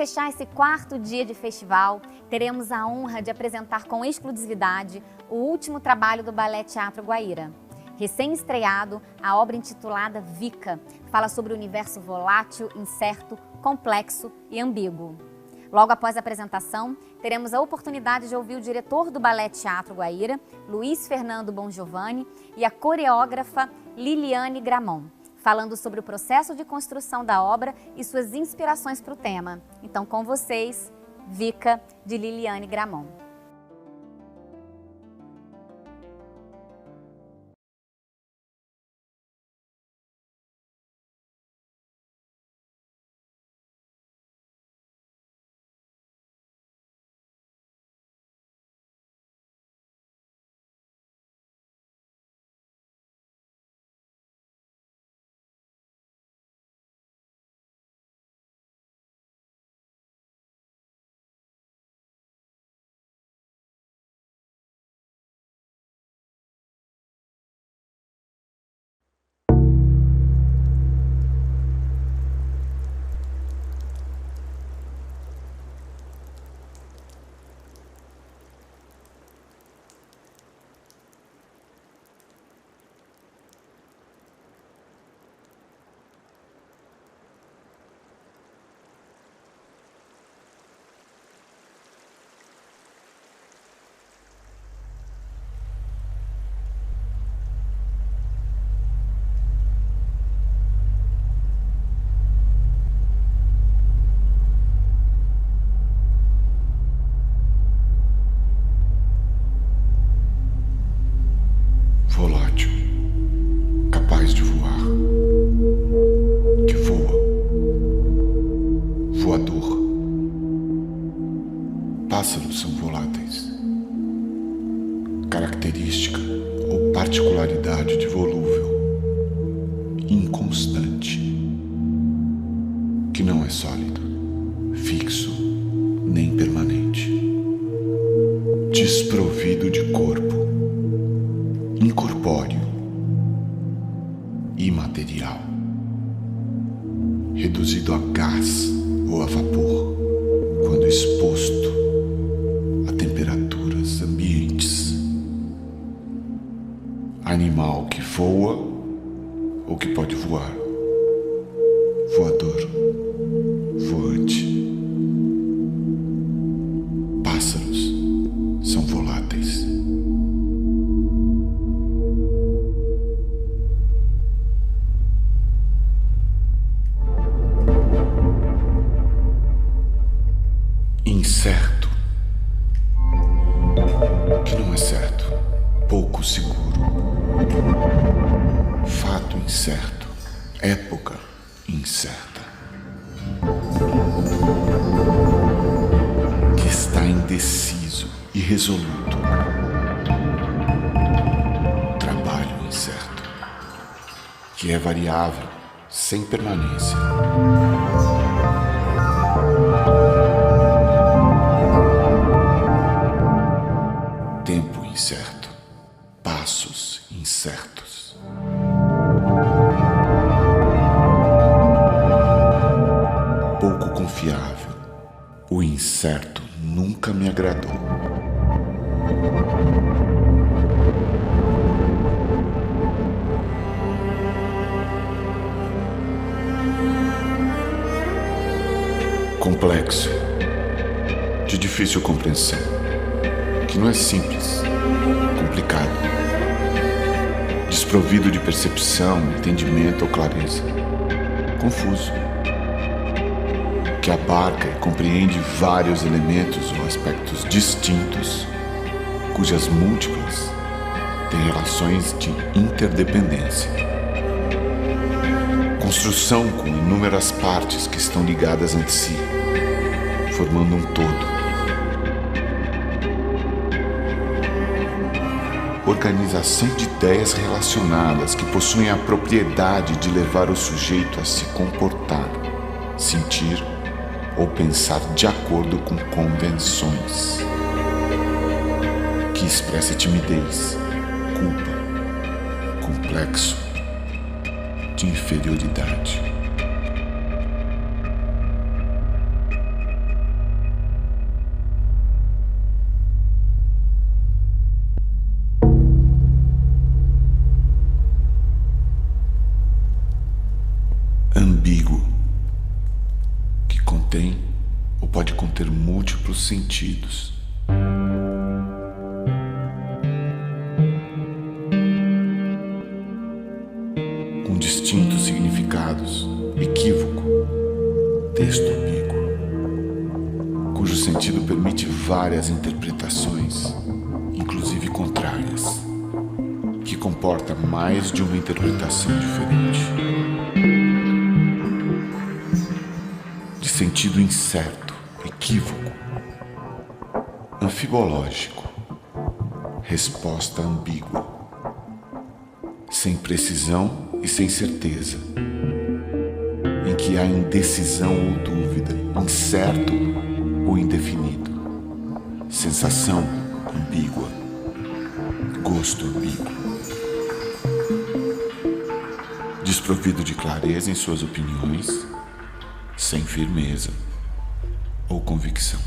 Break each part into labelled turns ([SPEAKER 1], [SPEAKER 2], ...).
[SPEAKER 1] fechar esse quarto dia de festival, teremos a honra de apresentar com exclusividade o último trabalho do Ballet Teatro Guaíra. Recém-estreado, a obra intitulada Vika fala sobre o universo volátil, incerto, complexo e ambíguo. Logo após a apresentação, teremos a oportunidade de ouvir o diretor do Ballet Teatro Guaíra, Luiz Fernando Bongiovanni, e a coreógrafa Liliane Gramont, falando sobre o processo de construção da obra e suas inspirações para o tema. Então, com vocês, Vika, de Liliane Gramont.
[SPEAKER 2] Volátil, capaz de voar, que voa, voador. Pássaros são voláteis, característica ou particularidade de volúvel, inconstante, que não é sólido, fixo, nem permanente, desprovido de corpo, incorpóreo, imaterial, reduzido a gás ou a vapor, quando exposto a temperaturas ambientes. Animal que voa ou que pode voar, voador, voante. Pássaros são voláteis. Incerto, que não é certo, pouco seguro, fato incerto, época incerta, que está indeciso, irresoluto, trabalho incerto, que é variável, sem permanência. Tempo incerto, passos incertos. Pouco confiável, o incerto nunca me agradou. Complexo, de difícil compreensão, que não é simples, complicado, desprovido de percepção, entendimento ou clareza, confuso, que abarca e compreende vários elementos ou aspectos distintos, cujas múltiplas têm relações de interdependência. Construção com inúmeras partes que estão ligadas entre si, formando um todo. Organização de ideias relacionadas que possuem a propriedade de levar o sujeito a se comportar, sentir ou pensar de acordo com convenções, que expressa timidez, culpa, complexo, de inferioridade. sentidos. Com distintos significados, equívoco, texto ambíguo, cujo sentido permite várias interpretações, inclusive contrárias, que comporta mais de uma interpretação diferente. De sentido incerto, equívoco, anfibológico, resposta ambígua, sem precisão e sem certeza, em que há indecisão ou dúvida, incerto ou indefinido, sensação ambígua, gosto ambíguo, desprovido de clareza em suas opiniões, sem firmeza ou convicção.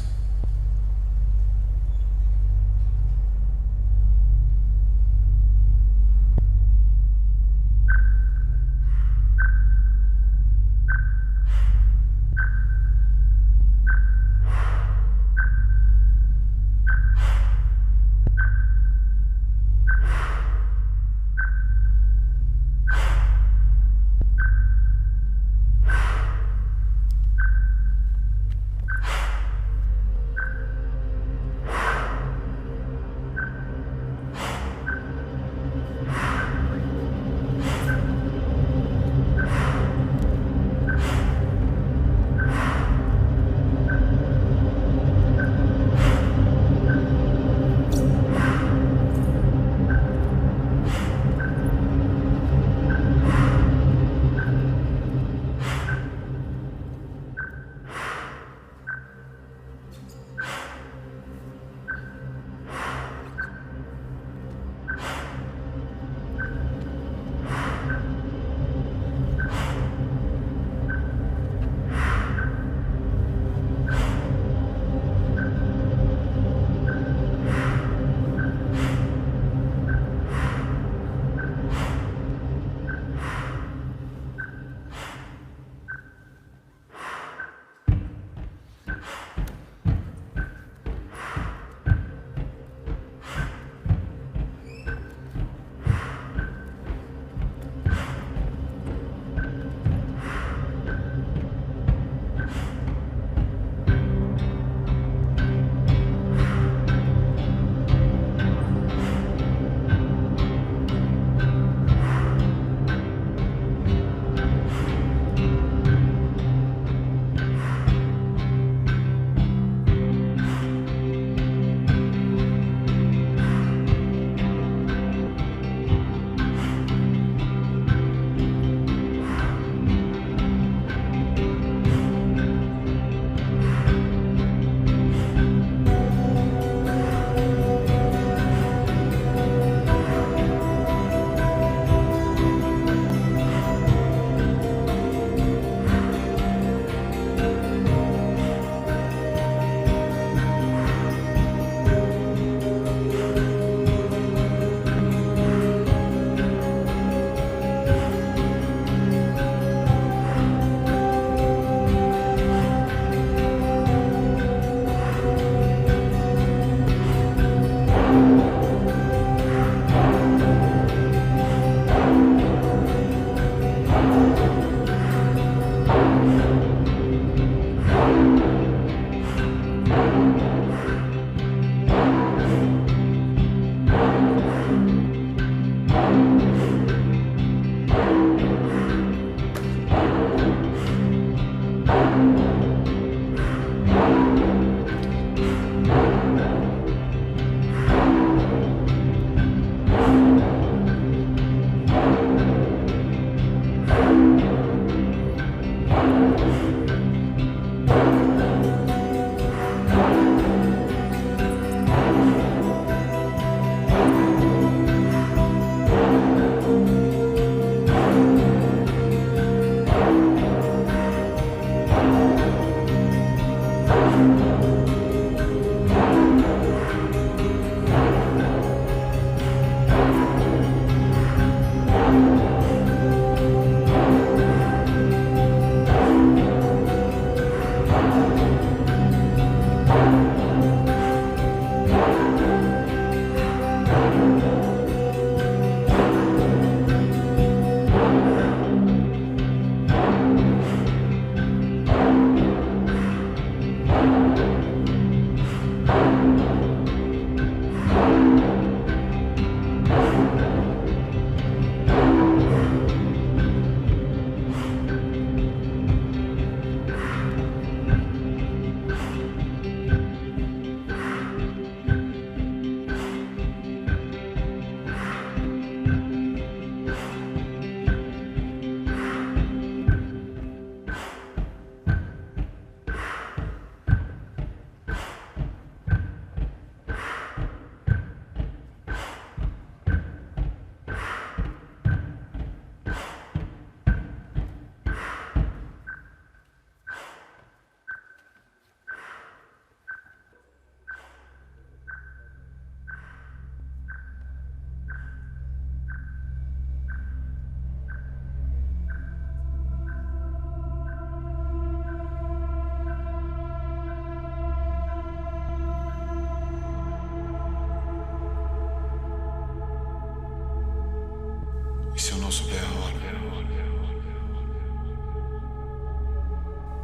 [SPEAKER 2] E se eu não souber a hora?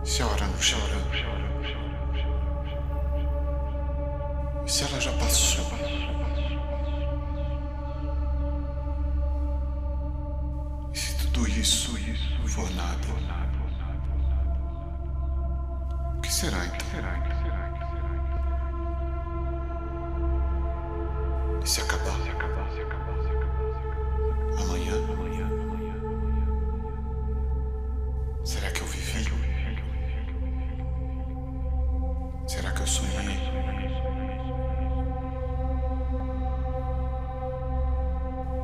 [SPEAKER 2] E se a hora não chega? E se ela já passou? E se tudo isso for nada? O que será então? E se acabar? Amanhã? Será que eu vivi? Será que eu sonhei?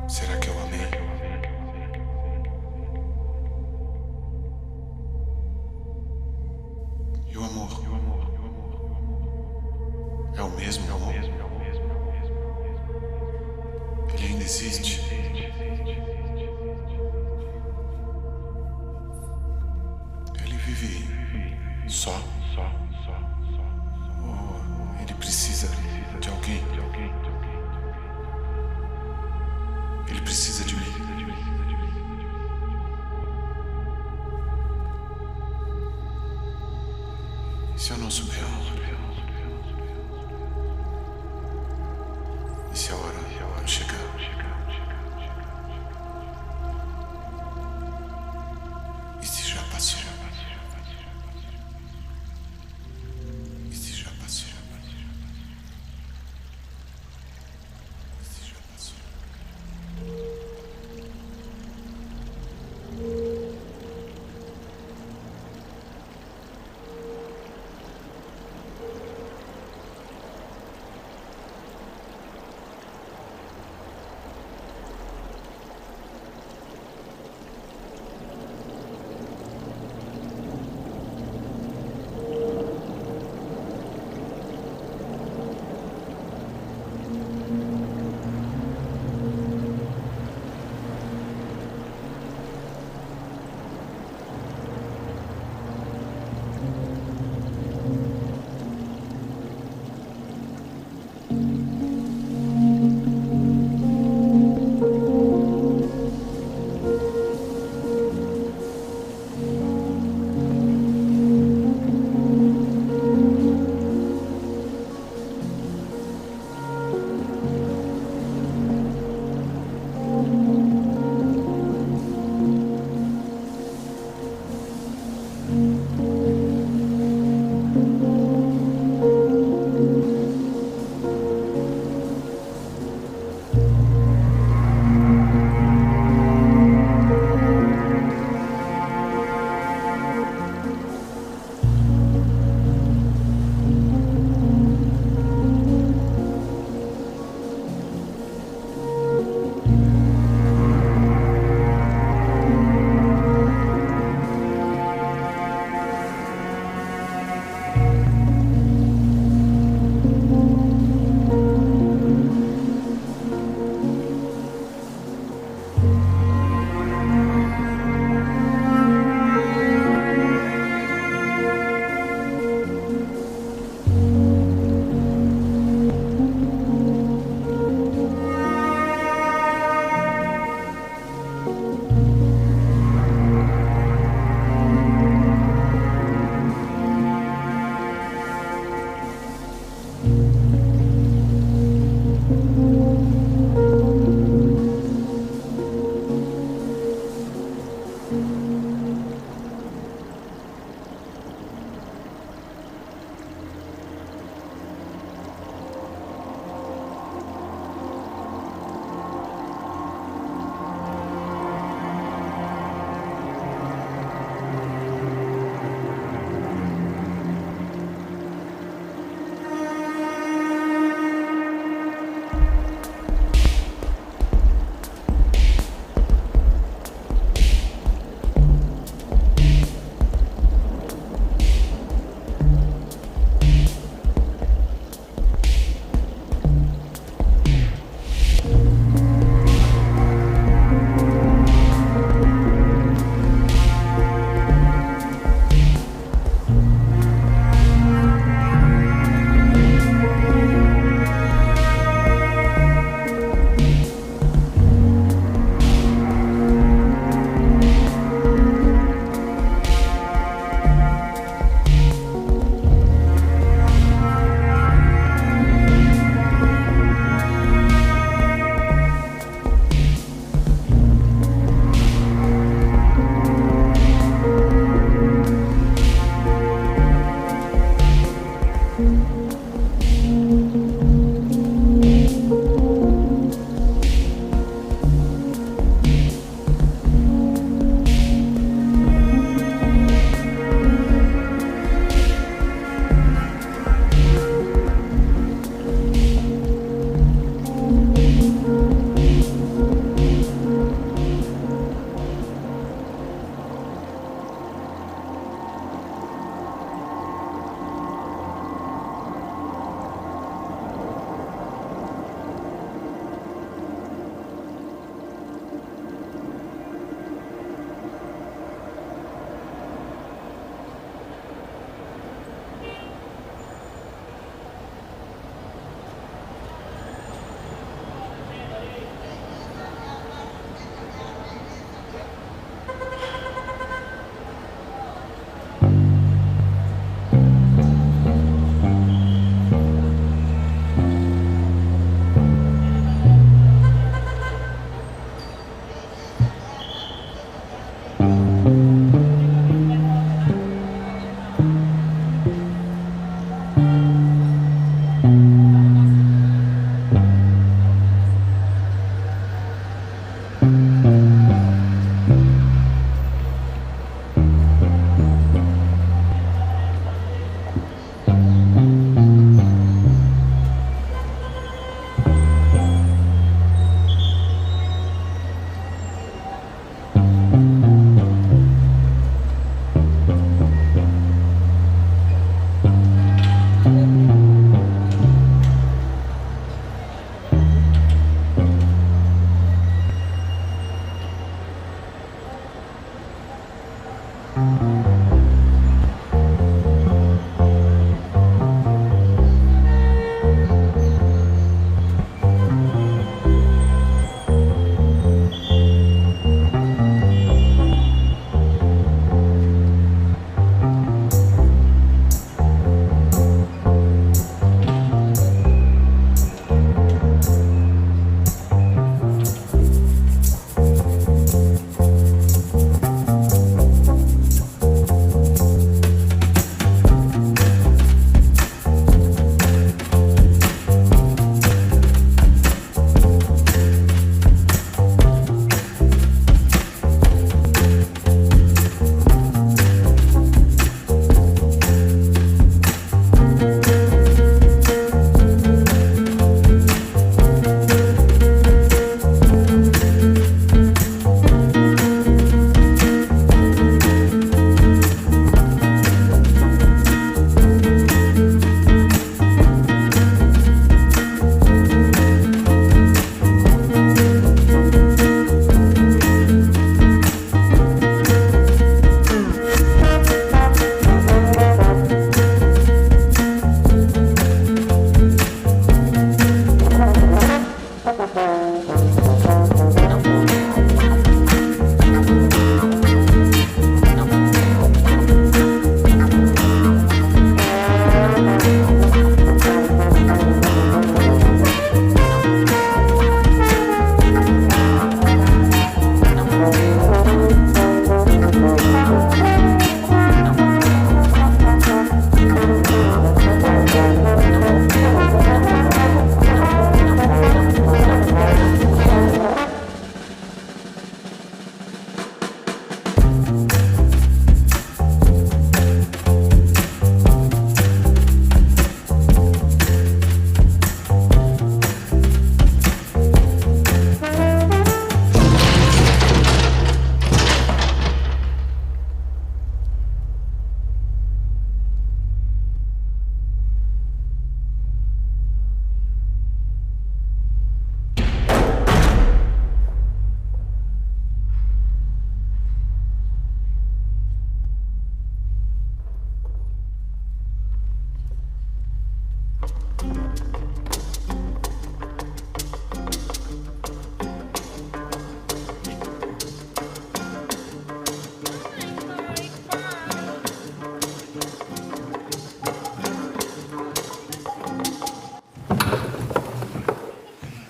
[SPEAKER 2] Será que eu amei? E o amor? É o mesmo amor? Ele ainda existe? Ele vive só? Ou ele precisa de alguém? Ele precisa de mim? E se eu não souber a hora? E se a hora não chegar? E se já passou? E se já passou? E se já passou?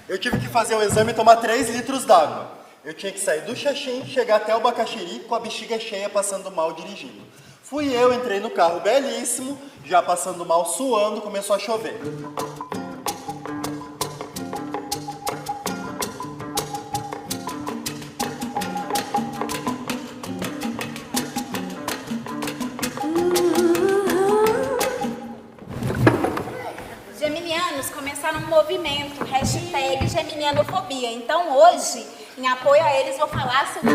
[SPEAKER 3] Eu tive que fazer o exame e tomar 3 litros d'água. Eu tinha que sair do Xaxim, chegar até o Bacaxiri com a bexiga cheia, passando mal dirigindo. Fui eu, entrei no carro belíssimo, já passando mal, suando, começou a chover.
[SPEAKER 4] Geminianos começaram um movimento, hashtag Geminianofobia. Então hoje, em apoio a eles, vou falar sobre...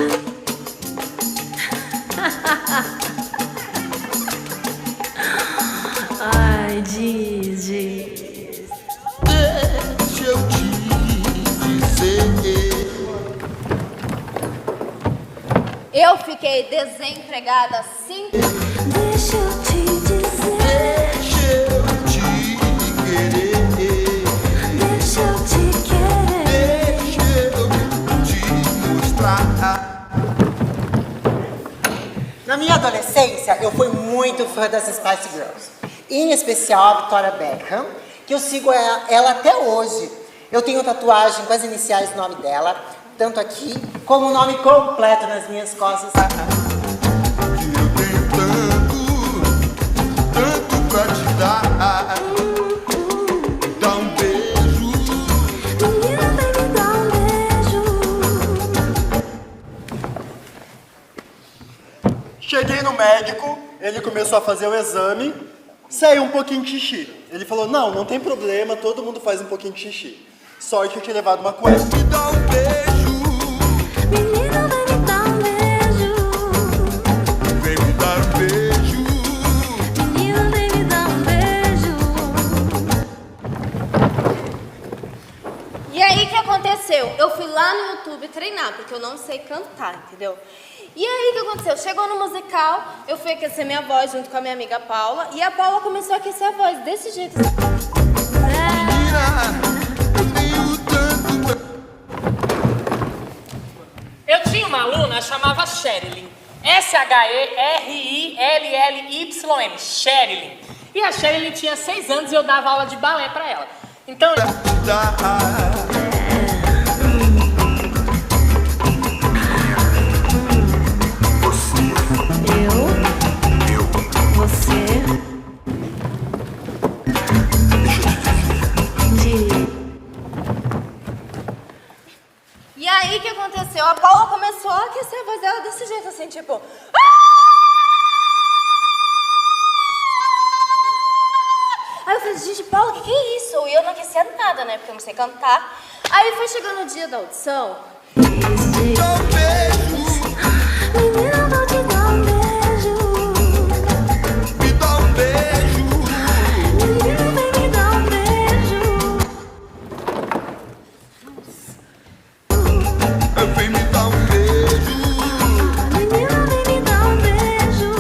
[SPEAKER 5] Ai, diz.
[SPEAKER 6] Deixa eu te dizer.
[SPEAKER 4] Eu fiquei desempregada 5...
[SPEAKER 5] Deixa eu te dizer.
[SPEAKER 6] Deixa eu te querer.
[SPEAKER 5] Deixa eu te querer.
[SPEAKER 6] Deixa eu te mostrar.
[SPEAKER 7] Na minha adolescência, eu fui muito fã das Spice Girls. Em especial a Victoria Beckham, que eu sigo ela até hoje. Eu tenho tatuagem com as iniciais do nome dela, tanto aqui como o nome completo nas minhas costas.
[SPEAKER 6] Que eu tenho tanto pra te dar. Dá um beijo.
[SPEAKER 5] Menina, vem me dar um beijo.
[SPEAKER 3] Cheguei no médico, ele começou a fazer o exame, saiu um pouquinho de xixi. Ele falou, não tem problema, todo mundo faz um pouquinho de xixi. Sorte que eu tinha levado uma cueca.
[SPEAKER 6] Me dá um beijo.
[SPEAKER 5] Menina, vem me dar um beijo.
[SPEAKER 6] Vem me dar um beijo.
[SPEAKER 5] Menina, vem me dar um beijo.
[SPEAKER 4] E aí, o que aconteceu? Eu fui lá no YouTube treinar, porque eu não sei cantar, entendeu? E aí, o que aconteceu? Chegou no musical, eu fui aquecer minha voz junto com a minha amiga Paula, e a Paula começou a aquecer a voz desse jeito.
[SPEAKER 8] Eu tinha uma aluna, chamava Sherilyn. S-H-E-R-I-L-L-Y-N. Sherilyn. E a Sherilyn tinha 6 anos e eu dava aula de balé pra ela. Então...
[SPEAKER 4] E aí, o que aconteceu? A Paula começou a aquecer a voz dela desse jeito, assim, tipo... Aí eu falei, gente, Paula, o que é isso? E eu não aquecia nada, né? Porque eu não sei cantar. Aí foi chegando o dia da audição.
[SPEAKER 5] Menina, vou te dar um beijo.
[SPEAKER 6] Me dá um beijo.
[SPEAKER 5] Menina, vem me dar um beijo.
[SPEAKER 6] Vem me dar um beijo.
[SPEAKER 5] Menina, vem me dar um beijo.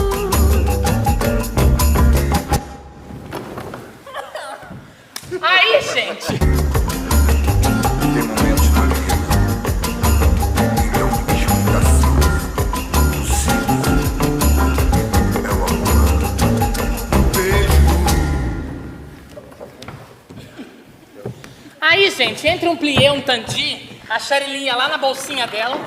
[SPEAKER 8] Aí, gente...
[SPEAKER 6] Tem momentos na vida que é um bicho assim. É o amor. Beijo.
[SPEAKER 8] Aí, gente, entre um plié e um tandi, a Sherilyn ia lá na bolsinha dela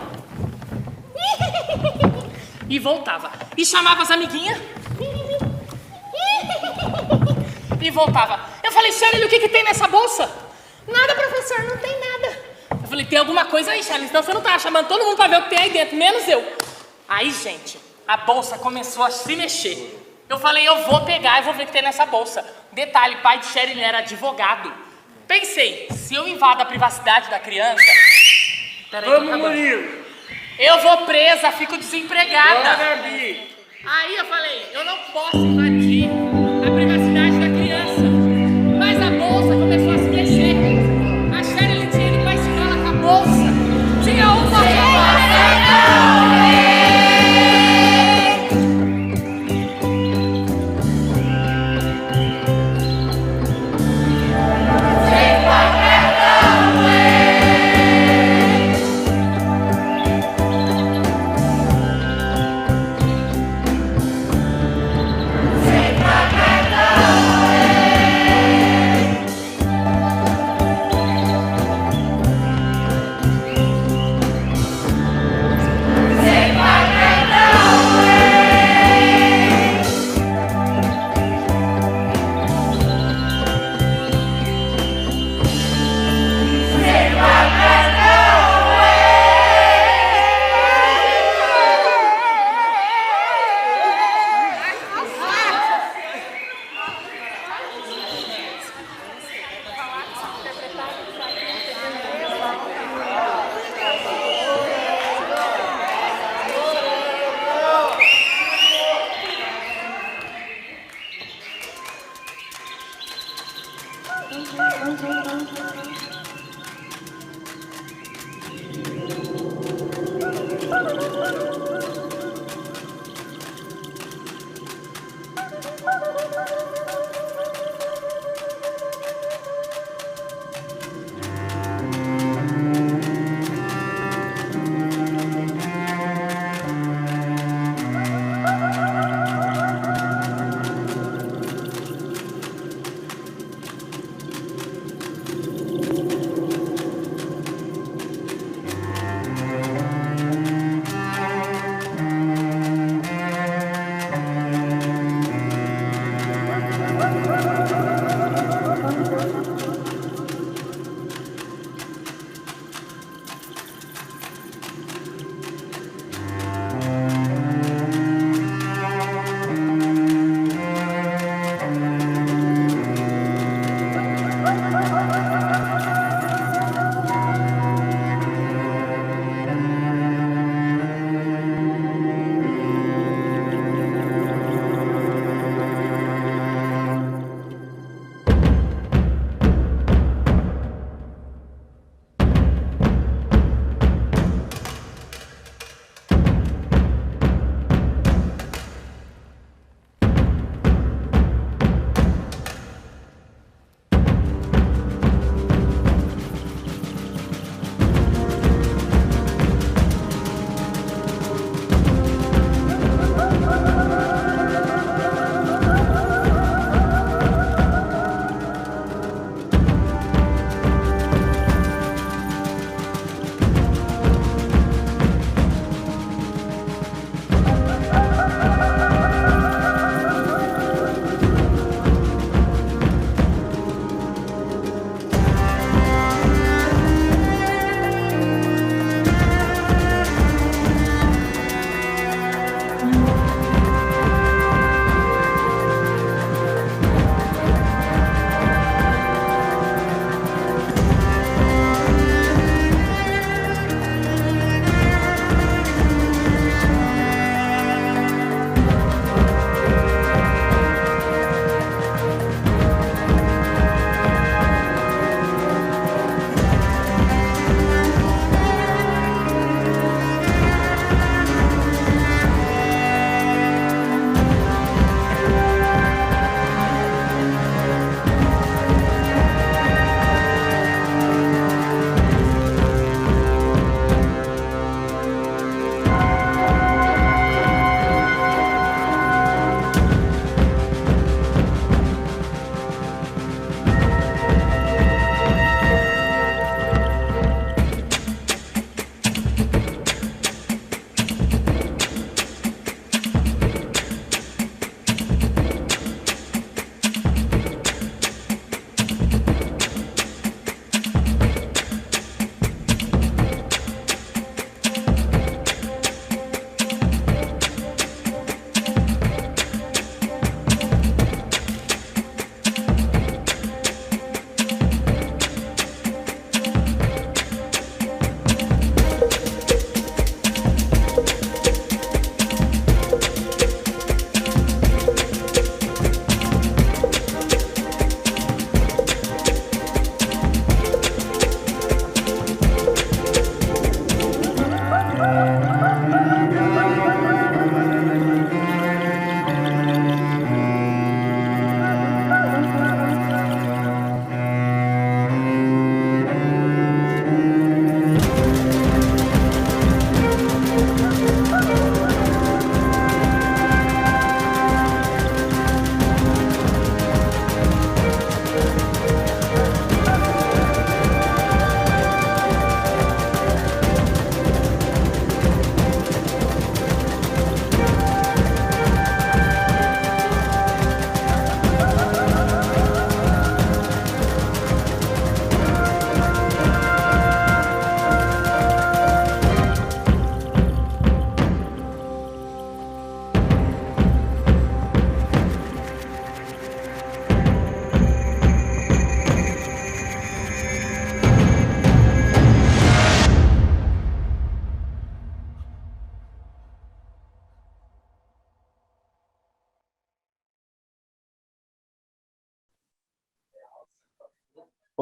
[SPEAKER 8] e voltava. E chamava as amiguinhas e voltava. Eu falei, Sherilyn, o que tem nessa bolsa? Nada, professor, não tem nada. Eu falei, tem alguma coisa aí, Sherilyn, senão você não tá chamando todo mundo pra ver o que tem aí dentro, menos eu. Aí, gente, a bolsa começou a se mexer. Eu falei, eu vou pegar e vou ver o que tem nessa bolsa. Detalhe, pai de Sherilyn era advogado. Pensei, se eu invado a privacidade da criança... Peraí, vamos, Murilo. Eu vou presa, fico desempregada. Aí eu falei, eu não posso invadir a privacidade da criança. Mas a bolsa começou a se mexer. A Sherilyn tinha ido pra escola com a bolsa. Tinha uma
[SPEAKER 5] Sem paquetão.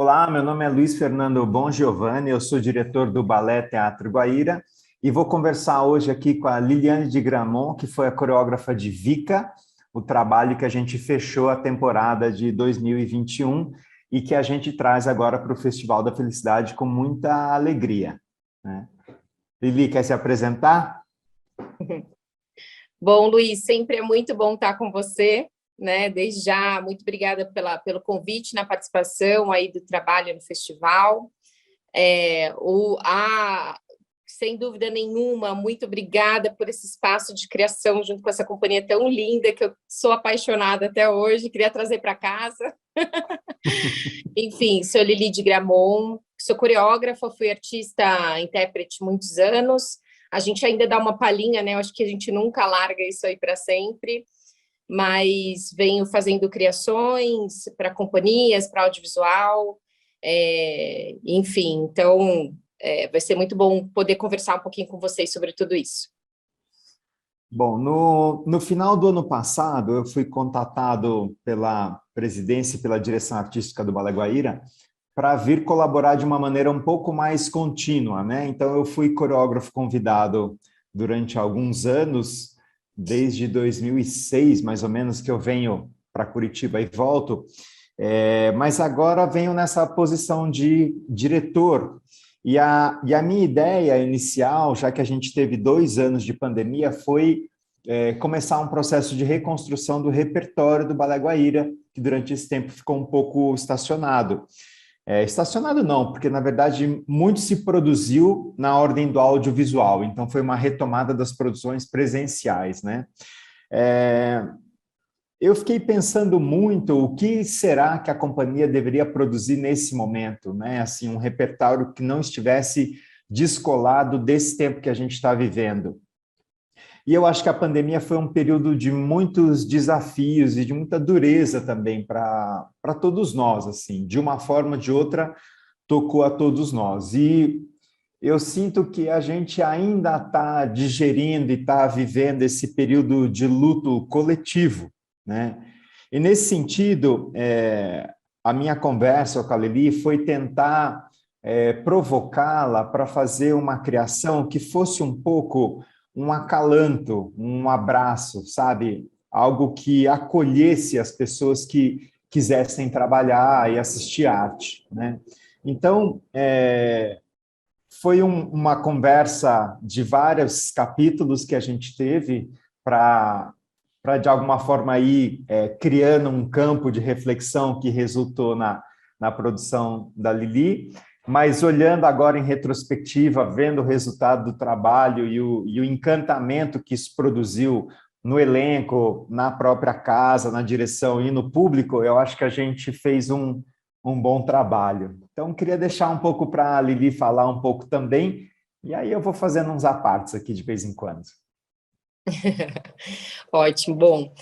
[SPEAKER 9] Olá, meu nome é Luiz Fernando Bongiovanni, eu sou diretor do Balé Teatro Guaíra e vou conversar hoje aqui com a Liliane de Gramont, que foi a coreógrafa de Vika, o trabalho que a gente fechou a temporada de 2021 e que a gente traz agora para o Festival da Felicidade com muita alegria, né? Lili, quer se apresentar?
[SPEAKER 10] Bom, Luiz, sempre é muito bom estar com você, né? Desde já, muito obrigada pelo convite na participação aí do trabalho no festival. Sem dúvida nenhuma, muito obrigada por esse espaço de criação junto com essa companhia tão linda que eu sou apaixonada até hoje, queria trazer para casa. Enfim, sou Lili de Gramont, sou coreógrafa, fui artista, intérprete muitos anos. A gente ainda dá uma palhinha, né? Eu acho que a gente nunca larga isso aí para sempre, mas venho fazendo criações para companhias, para audiovisual, enfim, então vai ser muito bom poder conversar um pouquinho com vocês sobre tudo isso.
[SPEAKER 9] Bom, no final do ano passado, eu fui contatado pela presidência e pela direção artística do Balé Guaíra para vir colaborar de uma maneira um pouco mais contínua, né? Então, eu fui coreógrafo convidado durante alguns anos, desde 2006, mais ou menos, que eu venho para Curitiba e volto, mas agora venho nessa posição de diretor. E a minha ideia inicial, já que a gente teve 2 anos de pandemia, foi começar um processo de reconstrução do repertório do Balé Guaíra, que durante esse tempo ficou um pouco estacionado. Estacionado não, porque na verdade muito se produziu na ordem do audiovisual, então foi uma retomada das produções presenciais, né? Eu fiquei pensando muito o que será que a companhia deveria produzir nesse momento, né? Assim, um repertório que não estivesse descolado desse tempo que a gente está vivendo. E eu acho que a pandemia foi um período de muitos desafios e de muita dureza também para todos nós, assim, de uma forma ou de outra, tocou a todos nós. E eu sinto que a gente ainda está digerindo e está vivendo esse período de luto coletivo, né? E nesse sentido, a minha conversa com a Lili foi tentar provocá-la para fazer uma criação que fosse um pouco um acalanto, um abraço, sabe? Algo que acolhesse as pessoas que quisessem trabalhar e assistir arte, né? Então, foi uma conversa de vários capítulos que a gente teve para de alguma forma, ir criando um campo de reflexão que resultou na produção da Lili, mas olhando agora em retrospectiva, vendo o resultado do trabalho e o encantamento que isso produziu no elenco, na própria casa, na direção e no público, eu acho que a gente fez um bom trabalho. Então, queria deixar um pouco para a Lili falar um pouco também, e aí eu vou fazendo uns apartes aqui de vez em quando.
[SPEAKER 10] Ótimo, bom,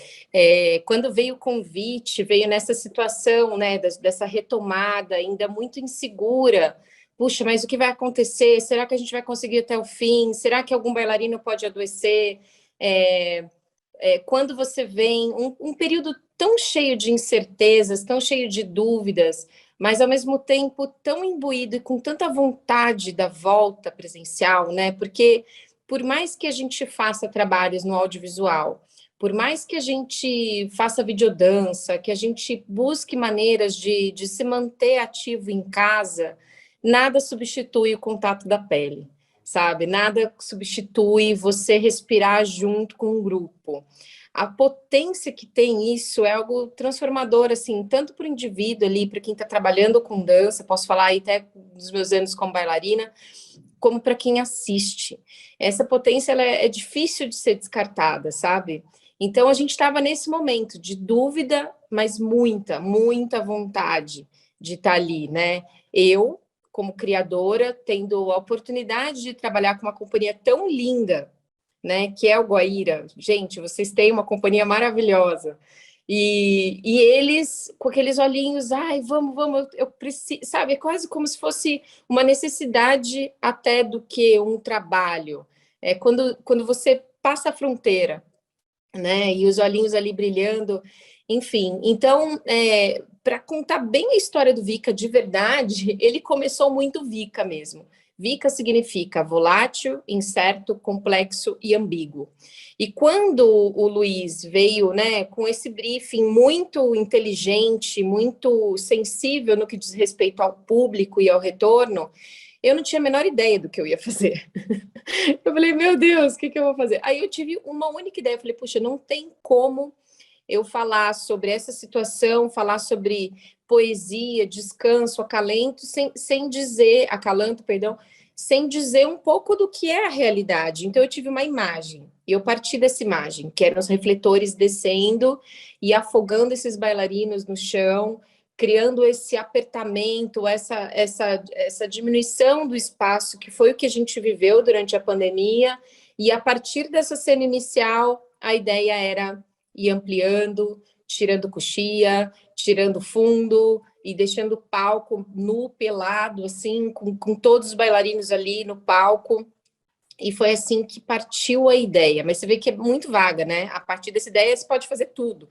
[SPEAKER 10] quando veio o convite, veio nessa situação, né, dessa retomada ainda muito insegura. Puxa, mas o que vai acontecer? Será que a gente vai conseguir até o fim? Será que algum bailarino pode adoecer? Quando você vem, um período tão cheio de incertezas, tão cheio de dúvidas, mas ao mesmo tempo tão imbuído e com tanta vontade da volta presencial, né, porque por mais que a gente faça trabalhos no audiovisual, por mais que a gente faça videodança, que a gente busque maneiras de se manter ativo em casa, nada substitui o contato da pele, sabe? Nada substitui você respirar junto com um grupo. A potência que tem isso é algo transformador, assim, tanto para o indivíduo ali, para quem está trabalhando com dança, posso falar aí até dos meus anos como bailarina, como para quem assiste. Essa potência ela é difícil de ser descartada, sabe? Então, a gente estava nesse momento de dúvida, mas muita, muita vontade de estar ali, né? Eu, como criadora, tendo a oportunidade de trabalhar com uma companhia tão linda, né? Que é o Guaíra. Gente, vocês têm uma companhia maravilhosa. E eles, com aqueles olhinhos, ai, vamos, eu preciso, sabe? É quase como se fosse uma necessidade até do que um trabalho. Quando você passa a fronteira, né? E os olhinhos ali brilhando, enfim. Então, para contar bem a história do VICA de verdade, ele começou muito VICA mesmo. VICA significa volátil, incerto, complexo e ambíguo. E quando o Luiz veio, né, com esse briefing muito inteligente, muito sensível no que diz respeito ao público e ao retorno, eu não tinha a menor ideia do que eu ia fazer. Eu falei, meu Deus, o que eu vou fazer? Aí eu tive uma única ideia, eu falei, puxa, não tem como eu falar sobre essa situação, falar sobre poesia, descanso, acalanto, perdão, sem dizer um pouco do que é a realidade. Então eu tive uma imagem, e eu parti dessa imagem, que eram os refletores descendo e afogando esses bailarinos no chão, criando esse apertamento, essa diminuição do espaço, que foi o que a gente viveu durante a pandemia, e a partir dessa cena inicial, a ideia era ir ampliando, tirando coxia, tirando fundo e deixando o palco nu, pelado, assim, com todos os bailarinos ali no palco. E foi assim que partiu a ideia. Mas você vê que é muito vaga, né? A partir dessa ideia você pode fazer tudo.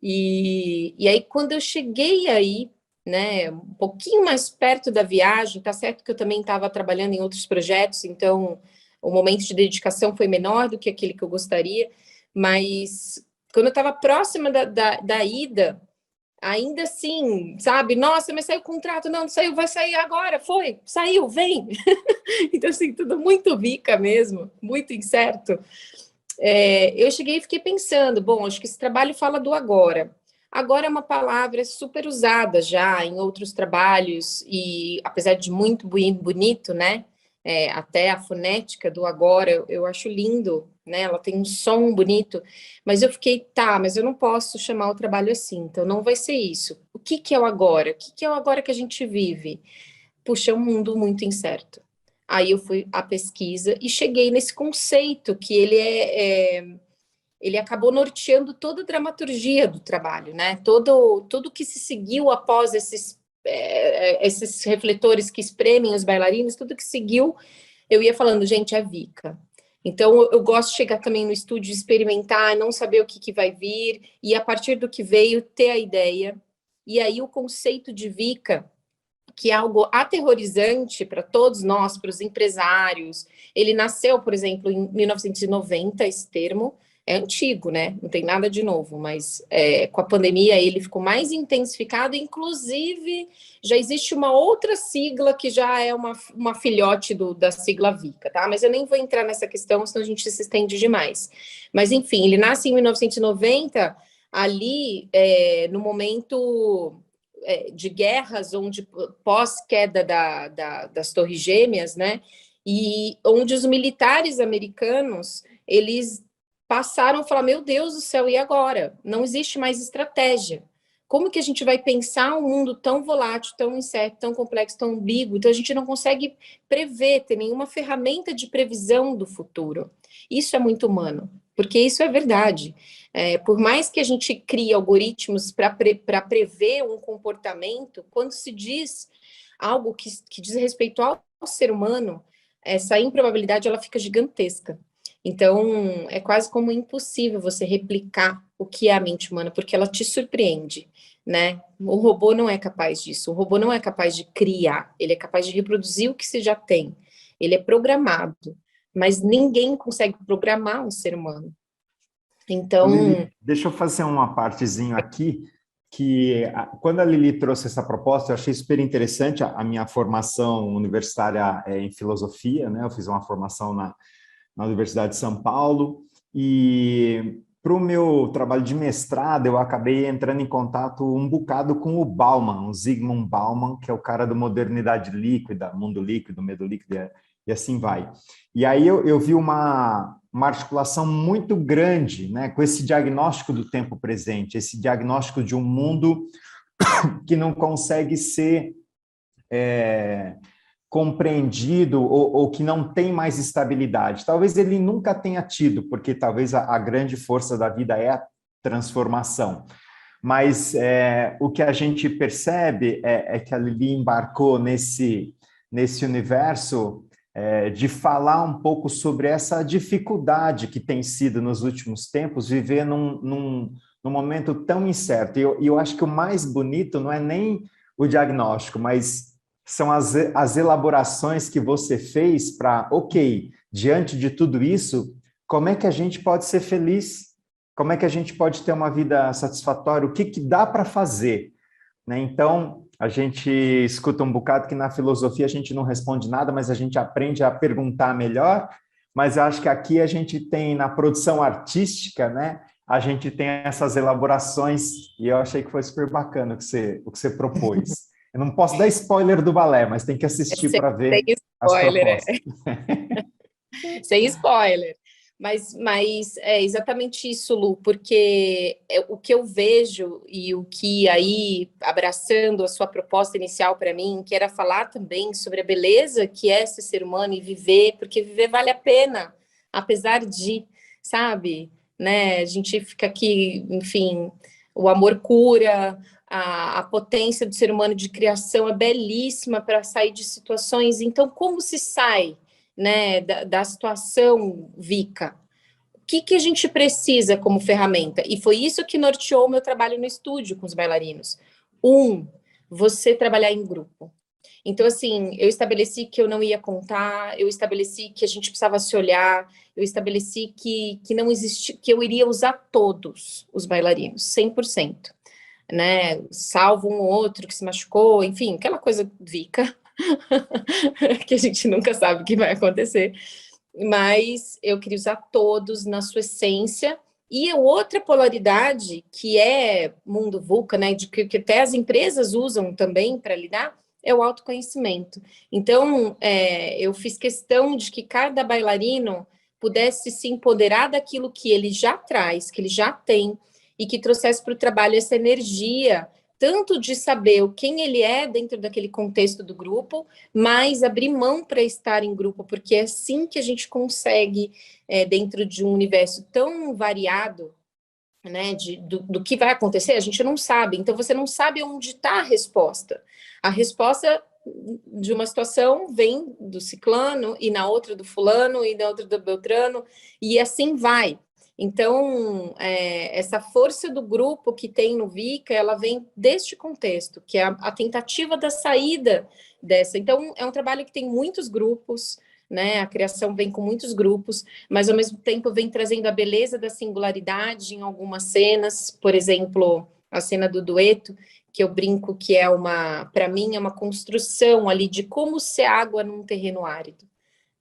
[SPEAKER 10] E aí, quando eu cheguei aí, né, um pouquinho mais perto da viagem, tá certo que eu também estava trabalhando em outros projetos, então o momento de dedicação foi menor do que aquele que eu gostaria, mas quando eu estava próxima da ida, ainda assim, sabe? Nossa, mas saiu o contrato? Não saiu, vai sair agora, saiu, vem! Então, assim, tudo muito VICA mesmo, muito incerto. Eu cheguei e fiquei pensando, bom, acho que esse trabalho fala do agora. Agora é uma palavra super usada já em outros trabalhos, e apesar de muito bonito, né? Até a fonética do agora, eu acho lindo, né? Ela tem um som bonito, mas eu fiquei, mas eu não posso chamar o trabalho assim, então não vai ser isso. O que é o agora? O que é o agora que a gente vive? Puxa, é um mundo muito incerto. Aí eu fui à pesquisa e cheguei nesse conceito que ele acabou norteando toda a dramaturgia do trabalho, né? Tudo que se seguiu após esses refletores que espremem os bailarinos, tudo que seguiu, eu ia falando, gente, é VICA. Então, eu gosto de chegar também no estúdio, experimentar, não saber o que vai vir, e a partir do que veio, ter a ideia. E aí, o conceito de VICA, que é algo aterrorizante para todos nós, para os empresários, ele nasceu, por exemplo, em 1990, esse termo, é antigo, né? Não tem nada de novo, mas com a pandemia ele ficou mais intensificado, inclusive já existe uma outra sigla que já é uma filhote da sigla VICA, tá? Mas eu nem vou entrar nessa questão, senão a gente se estende demais. Mas, enfim, ele nasce em 1990, ali, no momento de guerras, onde pós-queda das Torres Gêmeas, né? E onde os militares americanos, eles passaram a falar, meu Deus do céu, e agora? Não existe mais estratégia. Como que a gente vai pensar um mundo tão volátil, tão incerto, tão complexo, tão ambíguo? Então, a gente não consegue prever, ter nenhuma ferramenta de previsão do futuro. Isso é muito humano, porque isso é verdade. Por mais que a gente crie algoritmos para prever um comportamento, quando se diz algo que diz respeito ao ser humano, essa improbabilidade ela fica gigantesca. Então, é quase como impossível você replicar o que é a mente humana, porque ela te surpreende, né? O robô não é capaz disso, o robô não é capaz de criar, ele é capaz de reproduzir o que se já tem, ele é programado, mas ninguém consegue programar um ser humano. Então...
[SPEAKER 9] Lili, deixa eu fazer uma partezinha aqui, que quando a Lili trouxe essa proposta, eu achei super interessante. A minha formação universitária é em filosofia, né? Eu fiz uma formação na Universidade de São Paulo, e para o meu trabalho de mestrado eu acabei entrando em contato um bocado com o Bauman, o Zygmunt Bauman, que é o cara do Modernidade Líquida, Mundo Líquido, Medo Líquido, e assim vai. E aí eu vi uma articulação muito grande, né, com esse diagnóstico do tempo presente, esse diagnóstico de um mundo que não consegue ser compreendido ou que não tem mais estabilidade. Talvez ele nunca tenha tido, porque talvez a grande força da vida é a transformação. Mas o que a gente percebe é que a Lili embarcou nesse universo de falar um pouco sobre essa dificuldade que tem sido nos últimos tempos viver num num momento tão incerto. E eu acho que o mais bonito não é nem o diagnóstico, mas são as elaborações que você fez para, ok, diante de tudo isso, como é que a gente pode ser feliz? Como é que a gente pode ter uma vida satisfatória? O que dá para fazer? Né? Então, a gente escuta um bocado que na filosofia a gente não responde nada, mas a gente aprende a perguntar melhor. Mas eu acho que aqui a gente tem, na produção artística, né? A gente tem essas elaborações, e eu achei que foi super bacana o que você propôs. Eu não posso dar spoiler do balé, mas tem que assistir para ver as propostas.
[SPEAKER 10] Sem spoiler. Mas é exatamente isso, Lu, porque o que eu vejo e o que aí, abraçando a sua proposta inicial para mim, que era falar também sobre a beleza que é ser ser humano e viver, porque viver vale a pena, apesar de, sabe, né? A gente fica aqui, enfim, o amor cura, a potência do ser humano de criação é belíssima para sair de situações. Então, como se sai, né, da situação, Vika? O que a gente precisa como ferramenta? E foi isso que norteou o meu trabalho no estúdio com os bailarinos. Você trabalhar em grupo. Então, assim, eu estabeleci que eu não ia contar, eu estabeleci que a gente precisava se olhar, eu estabeleci que não existia, que eu iria usar todos os bailarinos, 100%, né? Salvo um ou outro que se machucou, enfim, aquela coisa Vika, que a gente nunca sabe o que vai acontecer, mas eu queria usar todos na sua essência. E a outra polaridade, que é mundo VUCA, né, de que até as empresas usam também para lidar, é o autoconhecimento. Então, eu fiz questão de que cada bailarino pudesse se empoderar daquilo que ele já traz, que ele já tem, e que trouxesse para o trabalho essa energia, tanto de saber quem ele é dentro daquele contexto do grupo, mas abrir mão para estar em grupo, porque é assim que a gente consegue, dentro de um universo tão variado, né, do que vai acontecer, a gente não sabe. Então, você não sabe onde está a resposta. A resposta de uma situação vem do ciclano, e na outra do fulano, e na outra do beltrano, e assim vai. Então, essa força do grupo que tem no Vika, ela vem deste contexto, que é a tentativa da saída dessa. Então, é um trabalho que tem muitos grupos, né? A criação vem com muitos grupos, mas, ao mesmo tempo, vem trazendo a beleza da singularidade em algumas cenas. Por exemplo, a cena do dueto, que eu brinco que para mim, é uma construção ali de como ser água num terreno árido.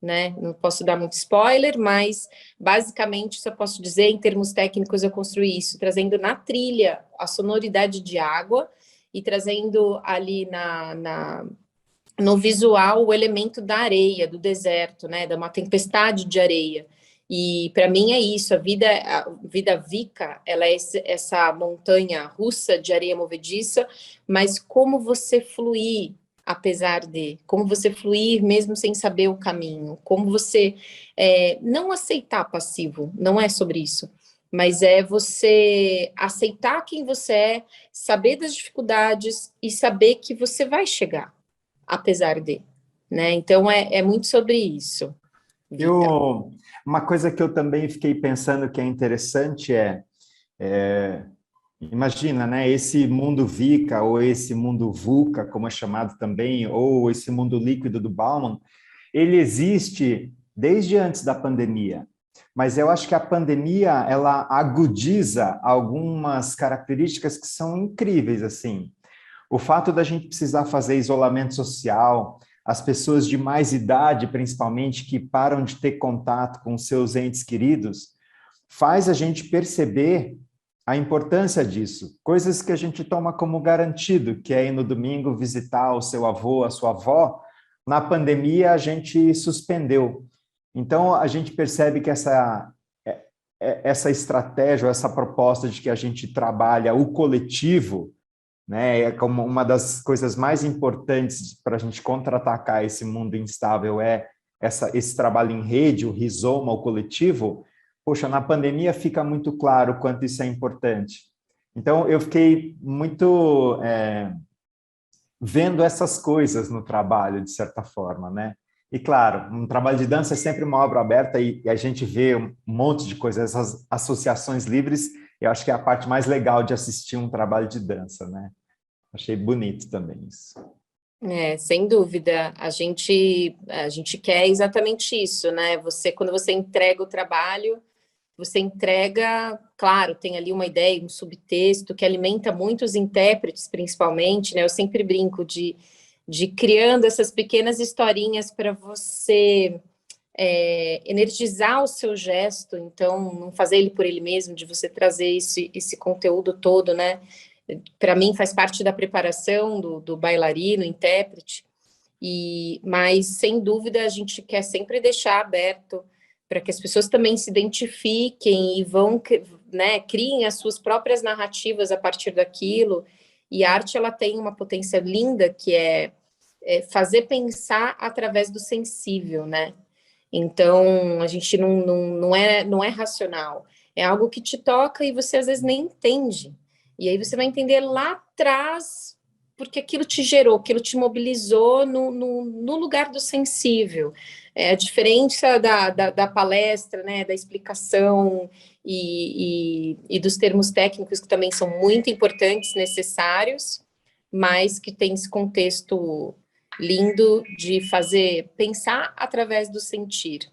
[SPEAKER 10] Né? Não posso dar muito spoiler, mas basicamente só posso dizer, em termos técnicos, eu construí isso, trazendo na trilha a sonoridade de água e trazendo ali no visual o elemento da areia, do deserto, né? De uma tempestade de areia. E para mim é isso, a vida Vika, ela é essa montanha russa de areia movediça, mas como você fluir, apesar de, como você fluir mesmo sem saber o caminho, como você não aceitar passivo, não é sobre isso, mas é você aceitar quem você é, saber das dificuldades e saber que você vai chegar, apesar de, né? Então é muito sobre isso.
[SPEAKER 9] Uma coisa que eu também fiquei pensando que é interessante imagina, né, esse mundo Vika, ou esse mundo VUCA, como é chamado também, ou esse mundo líquido do Bauman, ele existe desde antes da pandemia, mas eu acho que a pandemia, ela agudiza algumas características que são incríveis, assim. O fato da gente precisar fazer isolamento social, as pessoas de mais idade, principalmente, que param de ter contato com seus entes queridos, faz a gente perceber a importância disso, coisas que a gente toma como garantido, que é ir no domingo visitar o seu avô, a sua avó, na pandemia a gente suspendeu. Então, a gente percebe que essa estratégia, essa proposta de que a gente trabalha o coletivo, né, é como uma das coisas mais importantes para a gente contra-atacar esse mundo instável, esse trabalho em rede, o rizoma, o coletivo. Poxa, na pandemia fica muito claro o quanto isso é importante. Então, eu fiquei muito vendo essas coisas no trabalho, de certa forma, né? E, claro, um trabalho de dança é sempre uma obra aberta e a gente vê um monte de coisas, essas associações livres eu acho que é a parte mais legal de assistir um trabalho de dança, né? Achei bonito também isso.
[SPEAKER 10] Sem dúvida. A gente quer exatamente isso, né? Quando você entrega o trabalho, você entrega, claro, tem ali uma ideia, um subtexto que alimenta muito os intérpretes, principalmente, né? Eu sempre brinco de criando essas pequenas historinhas para você energizar o seu gesto, então não fazer ele por ele mesmo, de você trazer esse conteúdo todo, né? Para mim faz parte da preparação do bailarino, intérprete, mas sem dúvida a gente quer sempre deixar aberto para que as pessoas também se identifiquem e vão, né, criem as suas próprias narrativas a partir daquilo. E a arte, ela tem uma potência linda que é fazer pensar através do sensível, né? Então, a gente não é racional, é algo que te toca e você às vezes nem entende. E aí você vai entender lá atrás, porque aquilo te gerou, aquilo te mobilizou no lugar do sensível. A diferença da palestra, né, da explicação e dos termos técnicos, que também são muito importantes, necessários, mas que tem esse contexto lindo de fazer, pensar através do sentir.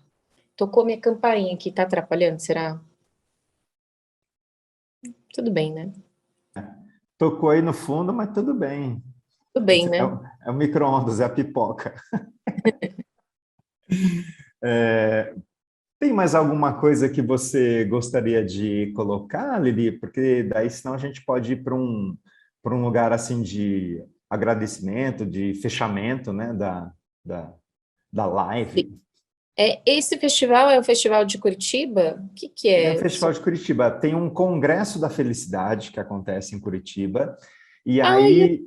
[SPEAKER 10] Tocou minha campainha aqui, tá atrapalhando, será? Tudo bem, né?
[SPEAKER 9] Tocou aí no fundo, mas tudo bem.
[SPEAKER 10] Tudo bem, né?
[SPEAKER 9] É o micro-ondas, é a pipoca. Tem mais alguma coisa que você gostaria de colocar, Lili? Porque daí, senão, a gente pode ir para um lugar assim de agradecimento, de fechamento, né, da live.
[SPEAKER 10] Esse festival é o Festival de Curitiba? O que é?
[SPEAKER 9] É o Festival de Curitiba. Tem um Congresso da Felicidade que acontece em Curitiba, e aí,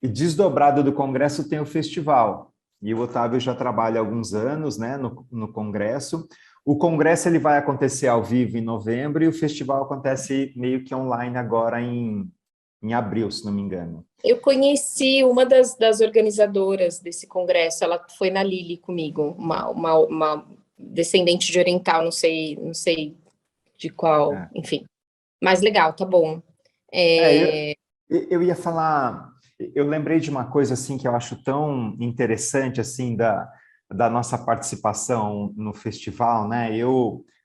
[SPEAKER 9] desdobrado do Congresso, tem o festival. E o Otávio já trabalha há alguns anos, né, no Congresso. O Congresso ele vai acontecer ao vivo em novembro e o festival acontece meio que online agora em abril, se não me engano.
[SPEAKER 10] Eu conheci uma das organizadoras desse congresso, ela foi na Lili comigo, uma descendente de oriental, não sei de qual, enfim. Mas legal, tá bom.
[SPEAKER 9] Eu ia falar, eu lembrei de uma coisa assim que eu acho tão interessante assim da nossa participação no festival, né?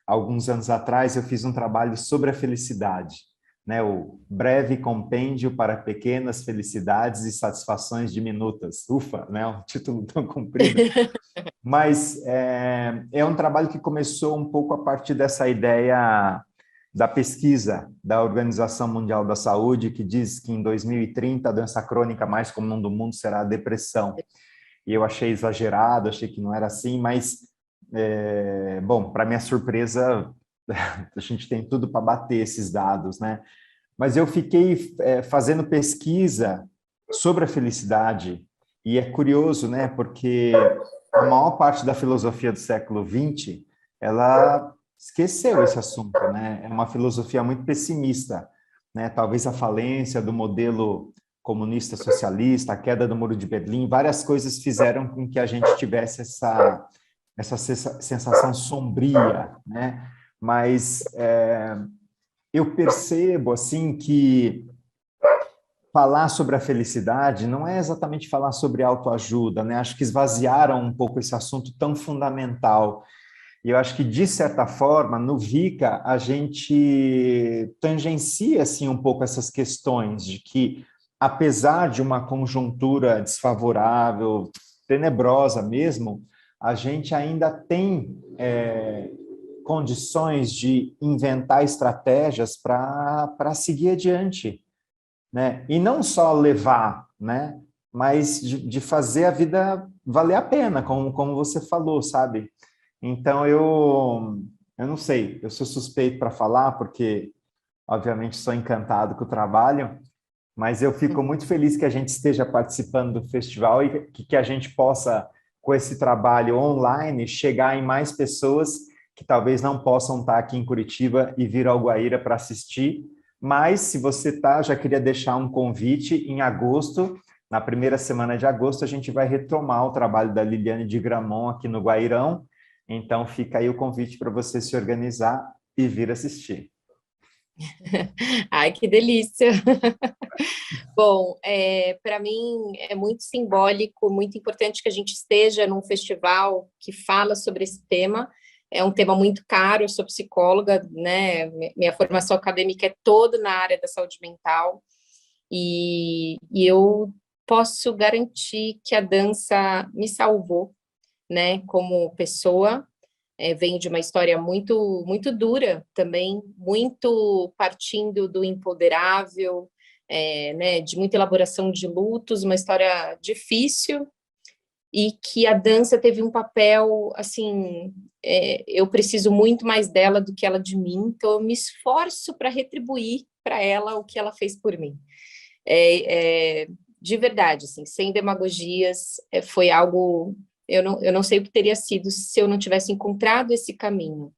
[SPEAKER 9] Alguns anos atrás, eu fiz um trabalho sobre a felicidade, né? O breve compêndio para pequenas felicidades e satisfações diminutas. Ufa, né? Um título tão comprido. Mas é um trabalho que começou um pouco a partir dessa ideia da pesquisa da Organização Mundial da Saúde, que diz que em 2030 a doença crônica mais comum do mundo será a depressão. E eu achei exagerado, achei que não era assim, mas, bom, para minha surpresa, a gente tem tudo para bater esses dados, né? Mas eu fiquei fazendo pesquisa sobre a felicidade, e é curioso, né? Porque a maior parte da filosofia do século XX, ela esqueceu esse assunto, né? É uma filosofia muito pessimista, né? Talvez a falência do modelo comunista socialista, a queda do Muro de Berlim, várias coisas fizeram com que a gente tivesse essa sensação sombria, né? Mas eu percebo assim que falar sobre a felicidade não é exatamente falar sobre autoajuda, né? Acho que esvaziaram um pouco esse assunto tão fundamental. E eu acho que, de certa forma, no VICA, a gente tangencia assim, um pouco essas questões de que, apesar de uma conjuntura desfavorável, tenebrosa mesmo, a gente ainda tem condições de inventar estratégias para seguir adiante, né? E não só levar, né? Mas de fazer a vida valer a pena, como você falou, sabe? Então, eu não sei, eu sou suspeito para falar, porque, obviamente, sou encantado com o trabalho, mas eu fico muito feliz que a gente esteja participando do festival e que a gente possa, com esse trabalho online, chegar em mais pessoas que talvez não possam estar aqui em Curitiba e vir ao Guaíra para assistir. Mas, se você está, já queria deixar um convite. Em agosto, na primeira semana de agosto, a gente vai retomar o trabalho da Liliane de Gramont aqui no Guairão. Então, fica aí o convite para você se organizar e vir assistir.
[SPEAKER 10] Ai, que delícia! Bom, para mim é muito simbólico, muito importante que a gente esteja num festival que fala sobre esse tema. É um tema muito caro, eu sou psicóloga, né? Minha formação acadêmica é toda na área da saúde mental, e eu posso garantir que a dança me salvou, né? Como pessoa, venho de uma história muito, muito dura também, muito partindo do empoderável, né, de muita elaboração de lutos, uma história difícil, e que a dança teve um papel, assim, eu preciso muito mais dela do que ela de mim, então eu me esforço para retribuir para ela o que ela fez por mim. De verdade, assim, sem demagogias, foi algo, eu não sei o que teria sido se eu não tivesse encontrado esse caminho.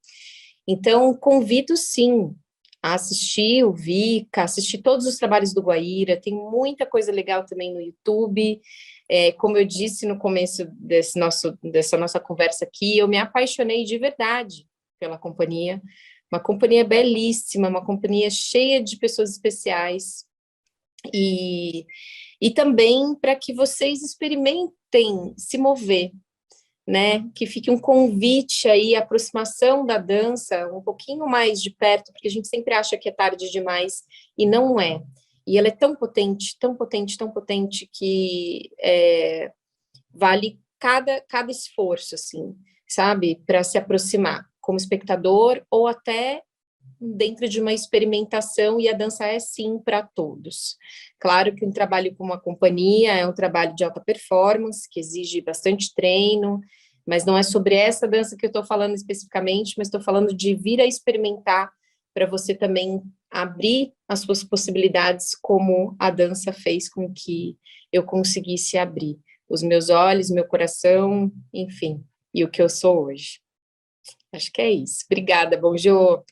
[SPEAKER 10] Então, convido sim a assistir o Vika, assistir todos os trabalhos do Guaíra, tem muita coisa legal também no YouTube. Como eu disse no começo dessa nossa conversa aqui, eu me apaixonei de verdade pela companhia, uma companhia belíssima, uma companhia cheia de pessoas especiais, e também para que vocês experimentem se mover, né? Que fique um convite aí, a aproximação da dança um pouquinho mais de perto, porque a gente sempre acha que é tarde demais, e não é. E ela é tão potente, tão potente, tão potente, que vale cada esforço, assim, sabe? Para se aproximar, como espectador, ou até dentro de uma experimentação, e a dança é sim para todos. Claro que um trabalho com uma companhia é um trabalho de alta performance, que exige bastante treino, mas não é sobre essa dança que eu estou falando especificamente, mas estou falando de vir a experimentar, para você também abrir as suas possibilidades, como a dança fez com que eu conseguisse abrir os meus olhos, meu coração, enfim, e o que eu sou hoje. Acho que é isso. Obrigada, Bonjour!